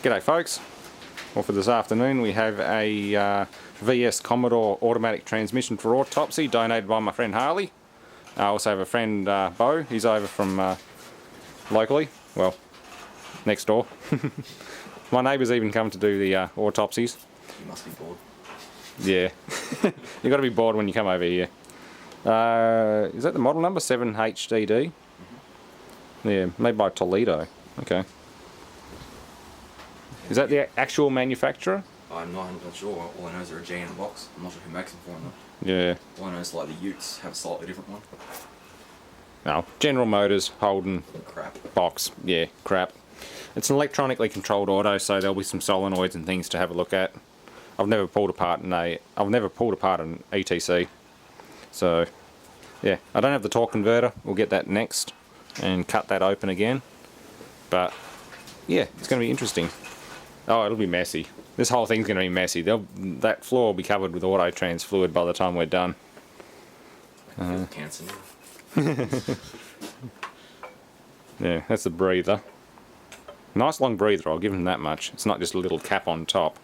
G'day folks. Well, for this afternoon we have a VS Commodore automatic transmission for Autopsy donated by my friend Harley. I also have a friend Beau. He's over from locally, well, next door. My neighbours even come to do the autopsies. You must be bored. Yeah. You've got to be bored when you come over here. Is that the model number? 7HDD? Mm-hmm. Yeah, made by Toledo. Okay. Is that the actual manufacturer? I'm not 100% sure. All I know is they're a G in a box. I'm not sure who makes them for them. Yeah. All I know is like the Utes have a slightly different one. No, General Motors, Holden, Crap. box. Yeah, crap. It's an electronically controlled auto, so there'll be some solenoids and things to have a look at. I've never pulled apart an ETC. So, yeah, I don't have the torque converter. We'll get that next and cut that open again. But yeah, it's going to be interesting. Oh, it'll be messy. This whole thing's going to be messy. That floor will be covered with auto trans fluid by the time we're done. Cancer. Yeah, that's the breather. Nice long breather, I'll give him that much. It's not just a little cap on top.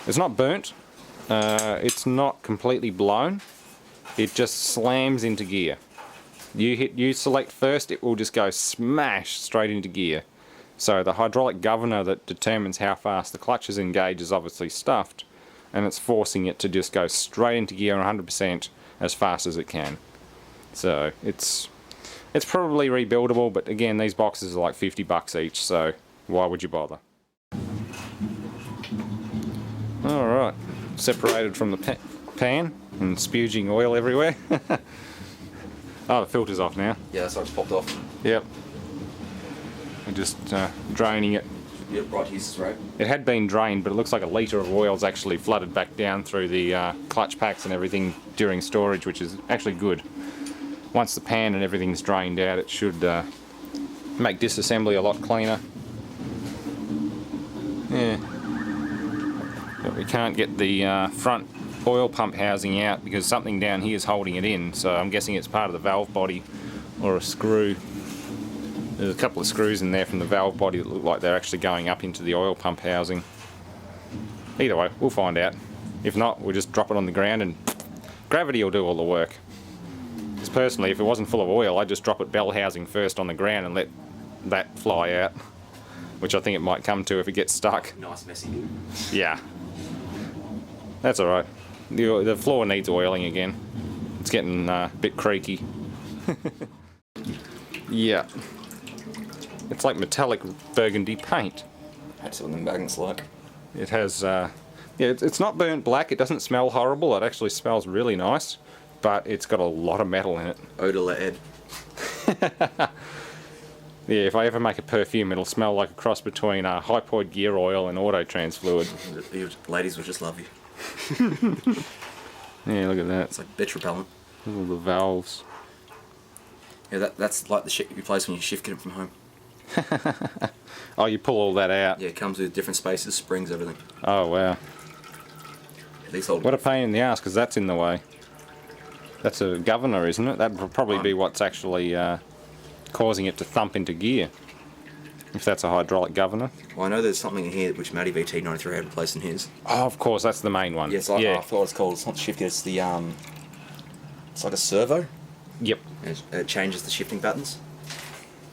It's not burnt. It's not completely blown. It just slams into gear. You select first, it will just go smash straight into gear. So the hydraulic governor that determines how fast the clutch is engaged is obviously stuffed, and it's forcing it to just go straight into gear 100% as fast as it can. So it's probably rebuildable, but again, these boxes are like $50 each, so why would you bother? Alright, separated from the pan and spuging oil everywhere. Oh, the filter's off now. Yeah, that's why it's popped off. Yep. We're just draining it. Yep, right here's right. It had been drained, but it looks like a litre of oil's actually flooded back down through the clutch packs and everything during storage, which is actually good. Once the pan and everything's drained out, it should make disassembly a lot cleaner. Yeah. But we can't get the front oil pump housing out because something down here is holding it in, so I'm guessing it's part of the valve body or a screw. There's a couple of screws in there from the valve body that look like they're actually going up into the oil pump housing. Either way, we'll find out. If not, we'll just drop it on the ground and gravity will do all the work. Because personally, if it wasn't full of oil, I'd just drop it bell housing first on the ground and let that fly out. Which I think it might come to if it gets stuck. Nice messy. Yeah. That's alright. The floor needs oiling again. It's getting a bit creaky. Yeah. It's like metallic burgundy paint. That's what the magnet's like. It has, yeah, it's not burnt black. It doesn't smell horrible. It actually smells really nice, but it's got a lot of metal in it. Eau de lead. Yeah, if I ever make a perfume, it'll smell like a cross between Hypoid gear oil and auto trans fluid. Ladies will just love you. Yeah, look at that. It's like bitch repellent. All the valves. Yeah, that's like the shit you place when you shift it from home. Oh, you pull all that out? Yeah, it comes with different spaces, springs, everything. Oh, wow. These hold. What a pain in the ass, because that's in the way. That's a governor, isn't it? That would probably be what's actually causing it to thump into gear. If that's a hydraulic governor. Well, I know there's something in here which Matty VT93 had replaced in his. Oh, of course, that's the main one. Yes, Yeah, I forgot what it's called. It's not the shifter, it's the, it's like a servo. Yep. It changes the shifting patterns.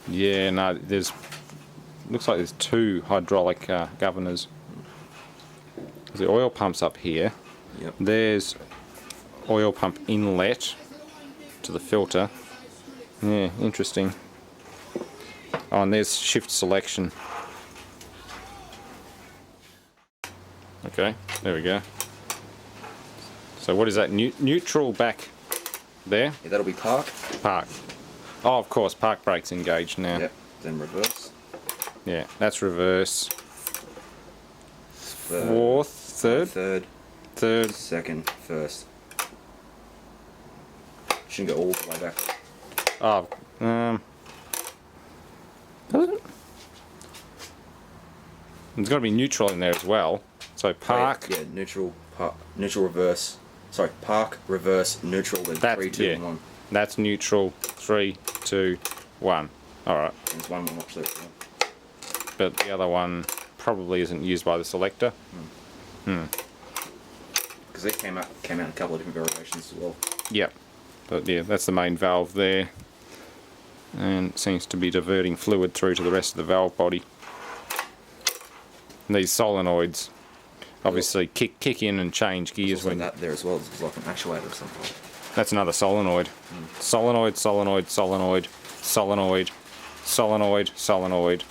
Yeah, no, looks like there's two hydraulic governors. There's the oil pump's up here. Yep. There's oil pump inlet to the filter. Yeah, interesting. Oh, and there's shift selection. Okay, there we go. So what is that? Neutral back there? Yeah, that'll be park. Park. Oh, of course, park brake's engaged now. Yep, then reverse. Yeah, that's reverse. Third, second, first. Shouldn't go all the way back. Oh, does it? There's got to be neutral in there as well. So park. Yeah, neutral, neutral, reverse. Sorry, park, reverse, neutral, then 3, 2, and 1. That's neutral. 3, 2, 1. Alright. There's one more, watch that. but the other one probably isn't used by the selector. Because it came out in a couple of different variations as well. Yep. But yeah, that's the main valve there. And it seems to be diverting fluid through to the rest of the valve body. And these solenoids obviously kick in and change gears when when... that there as well. It's like an actuator or something. That's another solenoid. Solenoid, solenoid, solenoid, solenoid, solenoid, solenoid.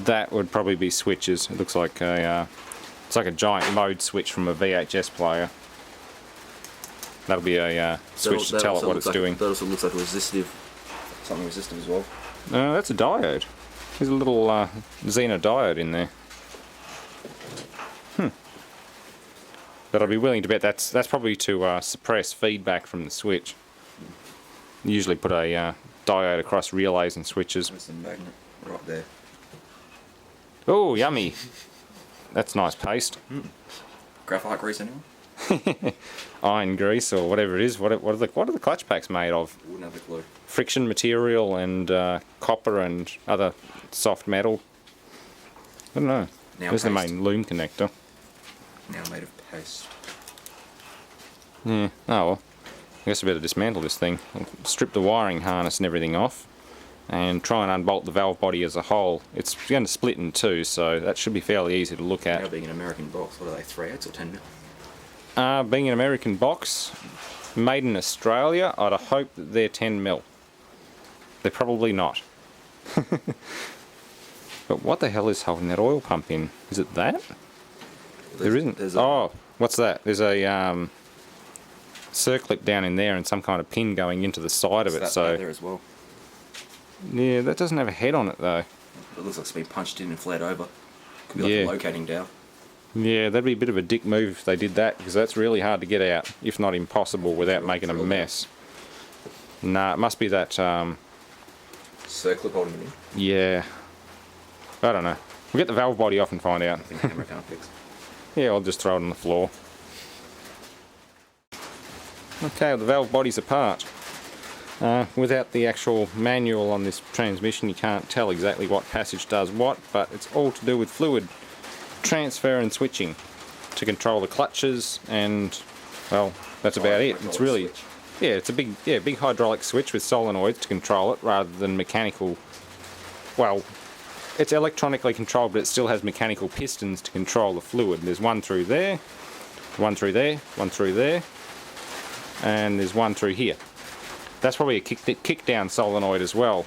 That would probably be switches. It looks like a it's like a giant mode switch from a VHS player. That'll be a switch to tell it what it's doing. That also looks like a resistive, something resistive as well. No, that's a diode. There's a little Xena diode in there. But I'd be willing to bet that's probably to suppress feedback from the switch. Usually put a diode across relays and switches. There's the magnet right there. Oh, yummy! That's nice paste. Graphite grease anyone? Iron grease or whatever it is. What are the clutch packs made of? Wouldn't have a clue. Friction material and copper and other soft metal. I don't know. Now There's the paste. main loom connector. Now made of paste. Yeah. Oh well. I guess I better dismantle this thing. I'll strip the wiring harness and everything off, and try and unbolt the valve body as a whole. It's going to split in two, so that should be fairly easy to look Now at. being an American box, what are they, 3/8 or 10 mil? Being an American box, made in Australia, I'd hope that they're 10 mil. They're probably not. But what the hell is holding that oil pump in? Is it that? There isn't. Oh, what's that? There's a circlip down in there and some kind of pin going into the side of it. So there as well. Yeah, that doesn't have a head on it though. It looks like it's been punched in and flared over. Could be like Yeah. a locating dowel. Yeah, that'd be a bit of a dick move if they did that, because that's really hard to get out, if not impossible, without making a mess. Nah, it must be that, Circlip holding it in. yeah. I don't know. We'll get the valve body off and find out. I think the camera can't fix. Yeah, I'll just throw it on the floor. Okay, well, the valve body's apart. Without the actual manual on this transmission, you can't tell exactly what passage does what, but it's all to do with fluid transfer and switching to control the clutches, and well, that's about it. It's really, yeah, it's a big hydraulic switch with solenoids to control it rather than mechanical. Well, it's electronically controlled, but it still has mechanical pistons to control the fluid. There's one through there, one through there, one through there, and there's one through here. That's probably a kick down solenoid as well.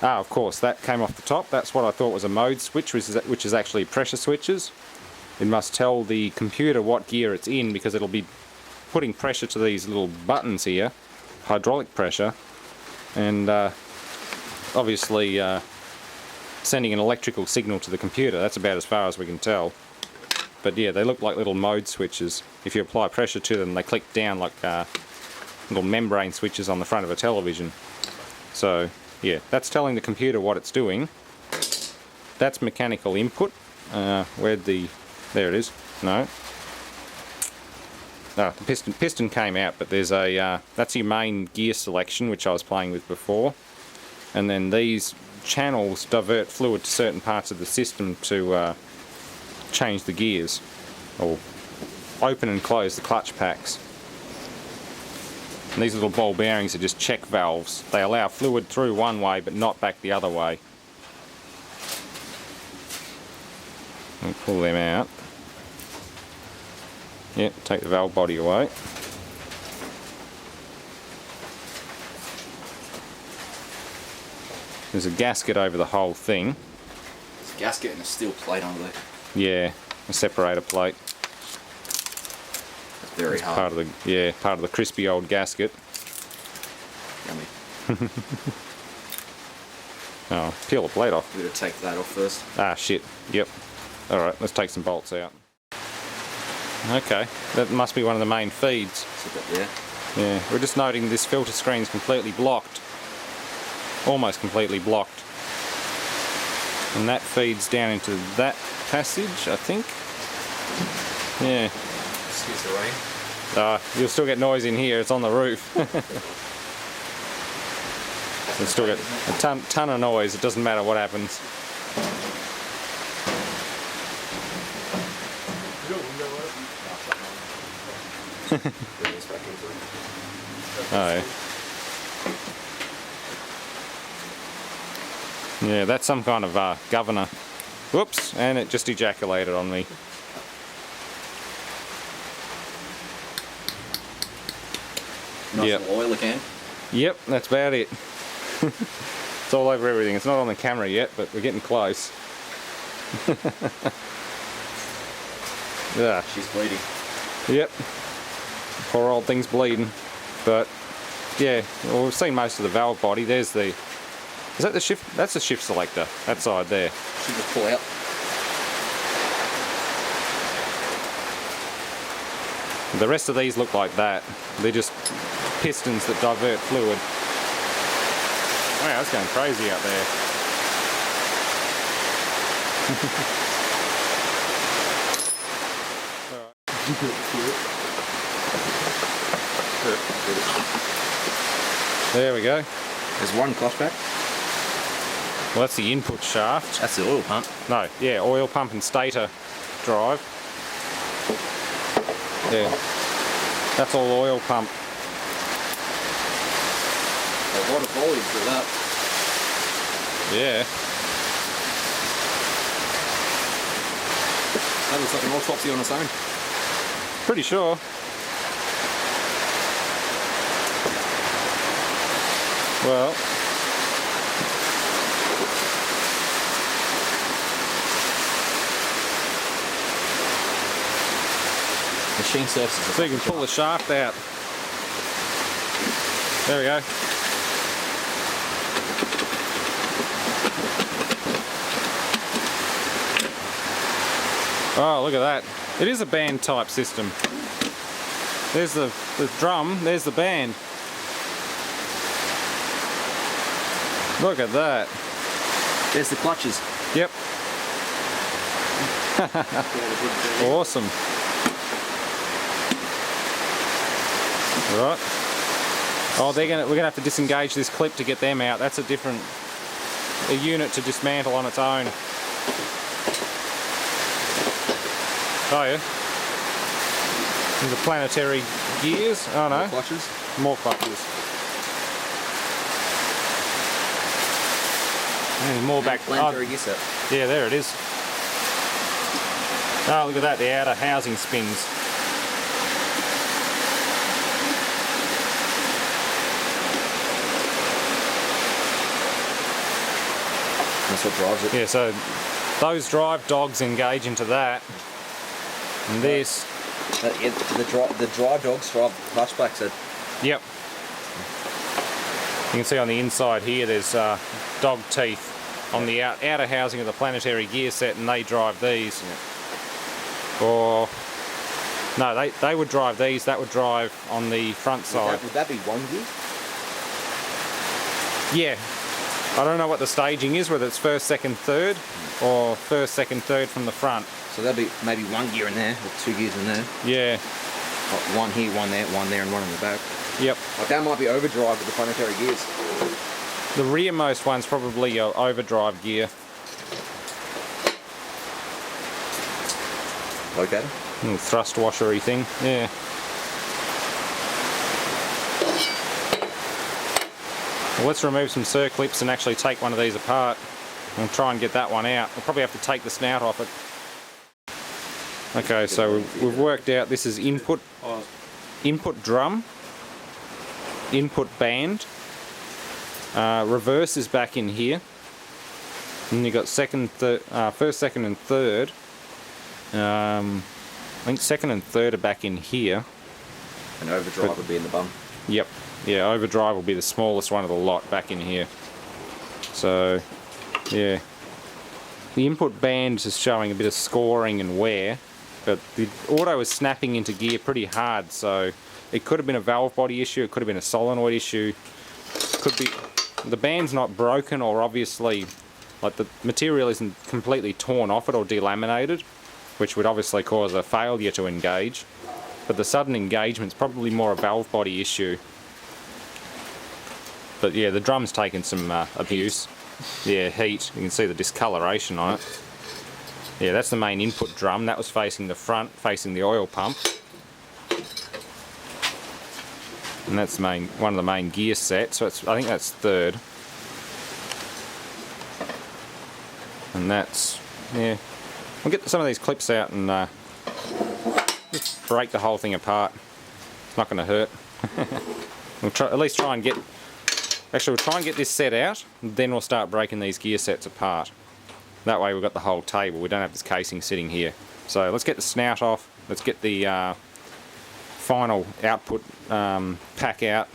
Ah, of course, that came off the top. That's what I thought was a mode switch, which is actually pressure switches. It must tell the computer what gear it's in, because it'll be putting pressure to these little buttons here, hydraulic pressure, and obviously sending an electrical signal to the computer. That's about as far as we can tell. But yeah, they look like little mode switches. If you apply pressure to them, they click down like little membrane switches on the front of a television. So yeah, that's telling the computer what it's doing. That's mechanical input. There it is. No. No, the piston came out, but there's a that's your main gear selection, which I was playing with before. And then these channels divert fluid to certain parts of the system to change the gears, or open and close the clutch packs. And these little ball bearings are just check valves. They allow fluid through one way but not back the other way. We'll pull them out. Yep, take the valve body away. There's a gasket over the whole thing. There's a gasket and a steel plate under there. Yeah, a separator plate. It's very hard. Part of the crispy old gasket. Yummy. Oh, peel the plate off. We're going to take that off first. Ah, shit. Yep. Alright, let's take some bolts out. Okay, that must be one of the main feeds. Sit that there. Yeah, we're just noting this filter screen's completely blocked. Almost completely blocked. And that feeds down into that passage, I think. Yeah. Excuse the rain. You'll still get noise in here, it's on the roof. It's still got a ton of noise. It doesn't matter what happens. Oh. Yeah, that's some kind of governor. Whoops, and it just ejaculated on me. Nice Yep. little oil again. Yep, that's about it. It's all over everything. It's not on the camera yet, but we're getting close. Yeah. She's bleeding. Yep. Poor old thing's bleeding. But yeah, well, we've seen most of the valve body. There's the. Is that the shift? That's the shift selector. That side there. She just pull out. The rest of these look like that. They're just pistons that divert fluid. Wow, it's going crazy out there. There we go. There's one clutch back. Well, that's the input shaft. That's the oil pump. No, yeah, oil pump and stator drive. Yeah, that's all oil pump. A lot of volume for that. Yeah. That looks like an autopsy on its own. Pretty sure. Well, Machine surfaces. so you can pull the shaft out. There we go. Oh, look at that. It is a band type system. There's the drum, there's the band. Look at that. There's the clutches. Yep. Awesome. Right. Oh, we're gonna have to disengage this clip to get them out. That's a unit to dismantle on its own. Oh yeah. There's the planetary gears. Oh no. More clutches. More clutches. And more back. Planetary gear set. Yeah, there it is. Oh, look at that, the outer housing spins. That's what drives it. Yeah, so those drive dogs engage into that. And this. The drive dogs drive the clutch back set. Yep. You can see on the inside here there's dog teeth on the outer housing of the planetary gear set, and they drive these. Yeah. Or no, they would drive these. That would drive on the front side. Would that be one gear? Yeah. I don't know what the staging is, whether it's first, second, third, or first, second, third from the front. So that'd be maybe one gear in there, or two gears in there. Yeah. One here, one there, and one in the back. Yep. Like that might be overdrive with the planetary gears. The rearmost one's probably your overdrive gear. Locator? Thrust washery thing. Yeah. Well, let's remove some circlips and actually take one of these apart and try and get that one out. We'll probably have to take the snout off it. Okay, so we've worked out this is input drum, input band, reverse is back in here, and you've got first, second and third. I think second and third are back in here. And overdrive would be in the bum. Yep. Yeah, overdrive will be the smallest one of the lot back in here. So, yeah. The input band is showing a bit of scoring and wear, but the auto is snapping into gear pretty hard, so it could have been a valve body issue, it could have been a solenoid issue, could be the band's not broken, or obviously like the material isn't completely torn off it or delaminated, which would obviously cause a failure to engage, but the sudden engagement's probably more a valve body issue. But yeah, the drum's taken some abuse. Yeah, heat. You can see the discoloration on it. Yeah, that's the main input drum. That was facing the front, facing the oil pump. And that's the one of the main gear sets. So I think that's third. And that's, yeah. We'll get some of these clips out and just break the whole thing apart. It's not going to hurt. We'll at least try and get. Actually, we'll try and get this set out, then we'll start breaking these gear sets apart. That way we've got the whole table, we don't have this casing sitting here. So let's get the snout off, let's get the final output pack out,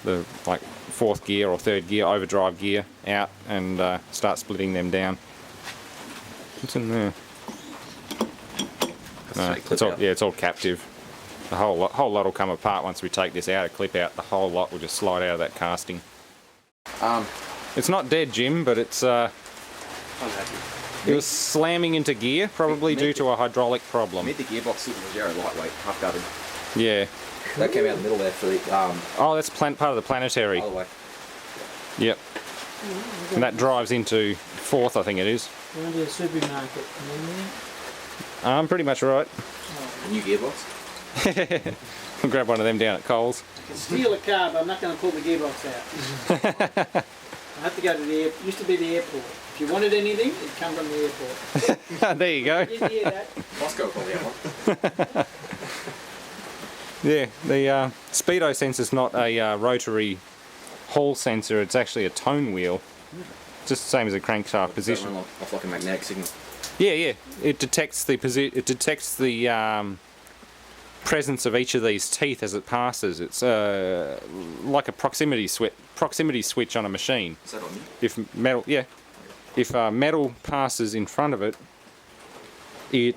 the like 4th gear or 3rd gear, overdrive gear out, and start splitting them down. What's in there? No, it's all captive. The whole lot will come apart once we take this outer clip out. The whole lot will just slide out of that casting. It's not dead, Jim, but it's it was slamming into gear, probably due to a hydraulic problem. Made the gearbox super zero lightweight, half gutted. Yeah. That came out in the middle there for the oh, that's part of the planetary. Other way. Yep. And that drives into 4th, I think it is. We're going to a supermarket. I'm pretty much right. New gearbox. We'll grab one of them down at Coles. I can steal a car, but I'm not going to pull the gearbox out. I have to go to the airport. Used to be the airport. If you wanted anything, it'd come from the airport. There you go. Didn't hear that? Moscow probably had one. Yeah, the speedo sensor's not a rotary hall sensor, it's actually a tone wheel. Just the same as a crankshaft position. Off like a magnetic signal. Yeah. It detects the presence of each of these teeth as it passes. It's like a proximity switch on a machine. Is that on you? If metal passes in front of it, it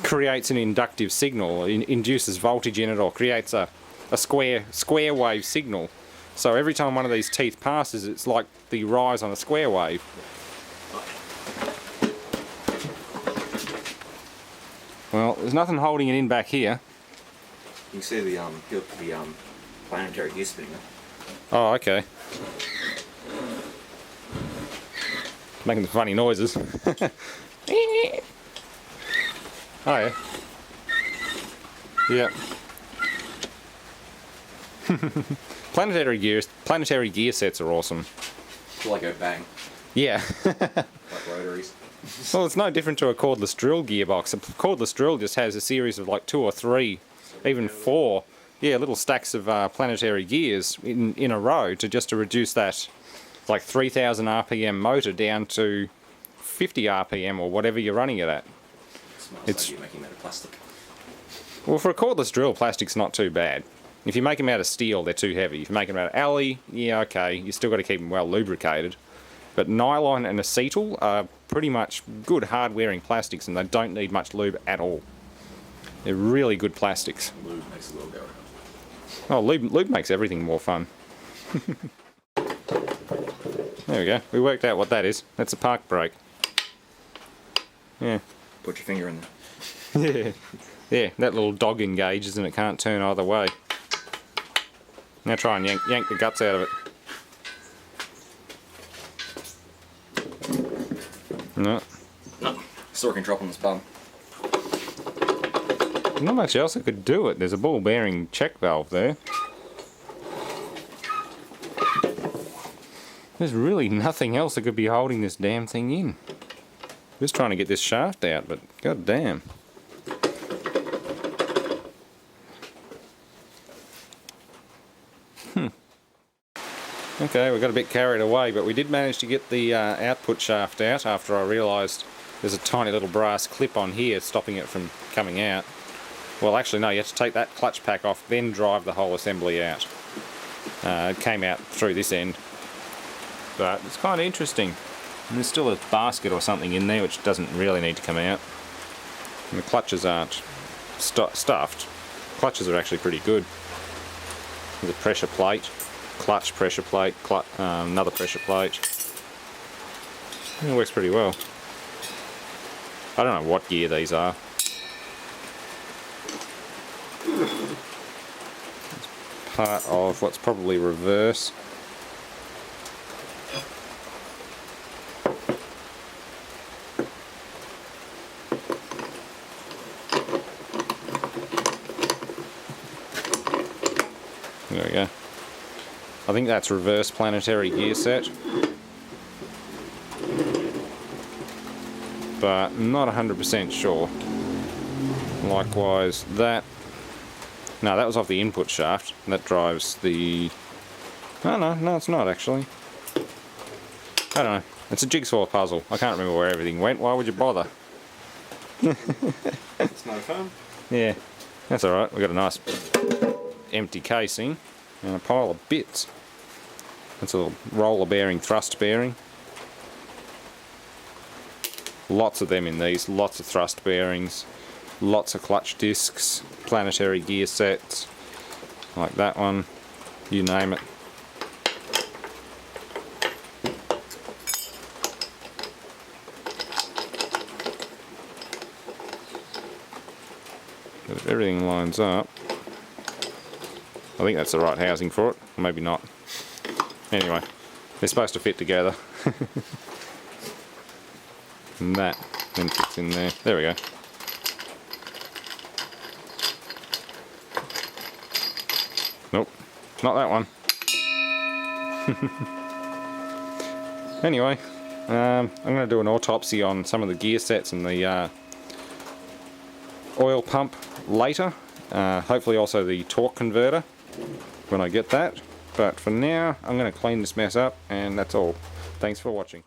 creates an inductive signal, induces voltage in it, or creates a square wave signal. So every time one of these teeth passes, it's like the rise on a square wave. Well, there's nothing holding it in back here. You can see the planetary gear spinning. Oh, okay. Making the funny noises. Oh yeah. Yeah. Planetary gear sets are awesome. Till I go bang. Yeah. Like rotaries. Well, it's no different to a cordless drill gearbox. A cordless drill just has a series of like 2 or 3, even 4, little stacks of planetary gears in a row to reduce that like 3,000 RPM motor down to 50 RPM or whatever you're running it at. It's like making that of plastic. Well, for a cordless drill, plastic's not too bad. If you make them out of steel, they're too heavy. If you make them out of alloy, yeah, okay, you still got to keep them well lubricated. But nylon and acetal are pretty much good hard-wearing plastics, and they don't need much lube at all. They're really good plastics. Lube makes the world go round. Oh, lube makes everything more fun. There we go. We worked out what that is. That's a park brake. Yeah. Put your finger in there. Yeah, that little dog engages and it can't turn either way. Now try and yank the guts out of it. No. Still can drop on this bum. Not much else I could do it. There's a ball bearing check valve there. There's really nothing else that could be holding this damn thing in. Just trying to get this shaft out, but god damn. Okay, we got a bit carried away, but we did manage to get the output shaft out after I realised there's a tiny little brass clip on here stopping it from coming out. Well, actually no, you have to take that clutch pack off, then drive the whole assembly out. It came out through this end. But it's kind of interesting. And there's still a basket or something in there which doesn't really need to come out. And the clutches aren't stuffed. Clutches are actually pretty good. There's a pressure plate, clutch pressure plate, another pressure plate. It works pretty well. I don't know what gear these are. It's part of what's probably reverse. There we go. I think that's reverse planetary gear set. But not 100% sure. Likewise, that... No, that was off the input shaft. That drives the... Oh, no, it's not actually. I don't know. It's a jigsaw puzzle. I can't remember where everything went. Why would you bother? It's no fun. Yeah, that's alright. We've got a nice empty casing and a pile of bits. That's a roller bearing, thrust bearing. Lots of them in these, lots of thrust bearings, lots of clutch discs, planetary gear sets, like that one, you name it. If everything lines up, I think that's the right housing for it, maybe not. Anyway, they're supposed to fit together. And that then fits in there. There we go. Nope, not that one. Anyway, I'm going to do an autopsy on some of the gear sets and the oil pump later. Hopefully also the torque converter when I get that. But for now, I'm going to clean this mess up, and that's all. Thanks for watching.